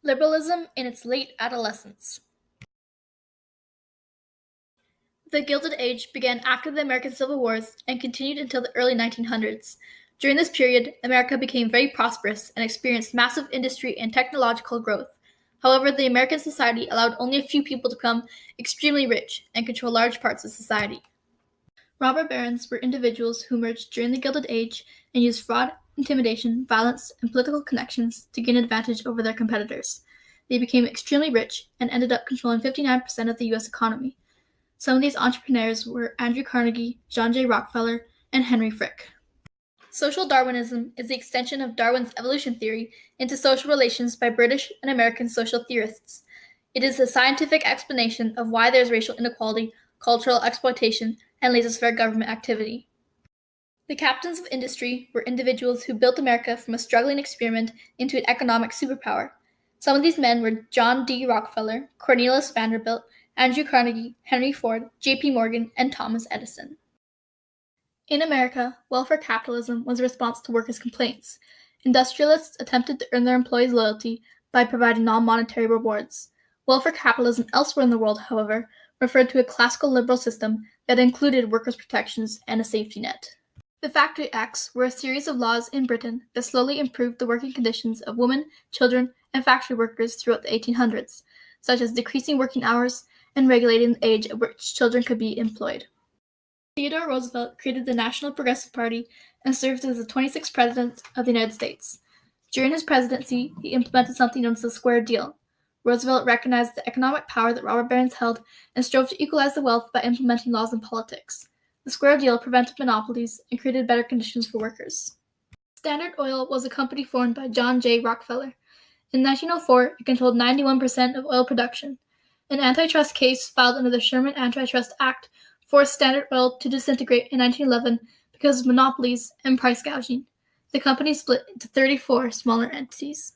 Liberalism in its late adolescence. The Gilded Age began after the American Civil Wars and continued until the early 1900s. During this period, America became very prosperous and experienced massive industry and technological growth. However, the American society allowed only a few people to become extremely rich and control large parts of society. Robber barons were individuals who emerged during the Gilded Age and used fraud, intimidation, violence, and political connections to gain advantage over their competitors. They became extremely rich and ended up controlling 59% of the U.S. economy. Some of these entrepreneurs were Andrew Carnegie, John J. Rockefeller, and Henry Frick. Social Darwinism is the extension of Darwin's evolution theory into social relations by British and American social theorists. It is a scientific explanation of why there is racial inequality, cultural exploitation, and laissez-faire government activity. The captains of industry were individuals who built America from a struggling experiment into an economic superpower. Some of these men were John D. Rockefeller, Cornelius Vanderbilt, Andrew Carnegie, Henry Ford, J.P. Morgan, and Thomas Edison. In America, welfare capitalism was a response to workers' complaints. Industrialists attempted to earn their employees' loyalty by providing non-monetary rewards. Welfare capitalism elsewhere in the world, however, referred to a classical liberal system that included workers' protections and a safety net. The Factory Acts were a series of laws in Britain that slowly improved the working conditions of women, children, and factory workers throughout the 1800s, such as decreasing working hours and regulating the age at which children could be employed. Theodore Roosevelt created the National Progressive Party and served as the 26th President of the United States. During his presidency, he implemented something known as the Square Deal. Roosevelt recognized the economic power that robber barons held and strove to equalize the wealth by implementing laws in politics. The Square Deal prevented monopolies and created better conditions for workers. Standard Oil was a company formed by John J. Rockefeller. In 1904, it controlled 91% of oil production. An antitrust case filed under the Sherman Antitrust Act forced Standard Oil to disintegrate in 1911 because of monopolies and price gouging. The company split into 34 smaller entities.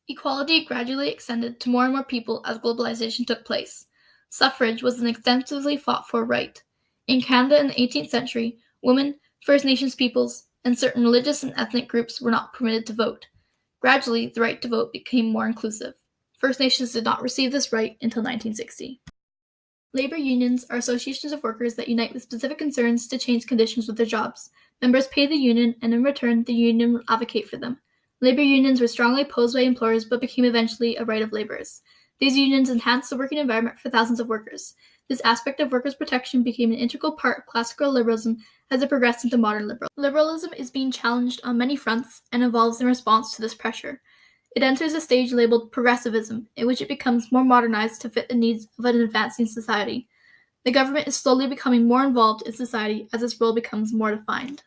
Equality gradually extended to more and more people as globalization took place. Suffrage was an extensively fought for right. In Canada in the 18th century, women, First Nations peoples, and certain religious and ethnic groups were not permitted to vote. Gradually, the right to vote became more inclusive. First Nations did not receive this right until 1960. Labor unions are associations of workers that unite with specific concerns to change conditions with their jobs. Members pay the union, and in return, the union will advocate for them. Labor unions were strongly opposed by employers but became eventually a right of laborers. These unions enhanced the working environment for thousands of workers. This aspect of workers' protection became an integral part of classical liberalism as it progressed into modern liberalism. Liberalism is being challenged on many fronts and evolves in response to this pressure. It enters a stage labeled progressivism, in which it becomes more modernized to fit the needs of an advancing society. The government is slowly becoming more involved in society as its role becomes more defined.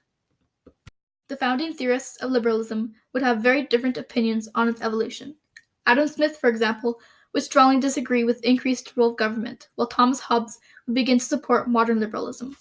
The founding theorists of liberalism would have very different opinions on its evolution. Adam Smith, for example, would strongly disagree with increased role of government, while Thomas Hobbes would begin to support modern liberalism.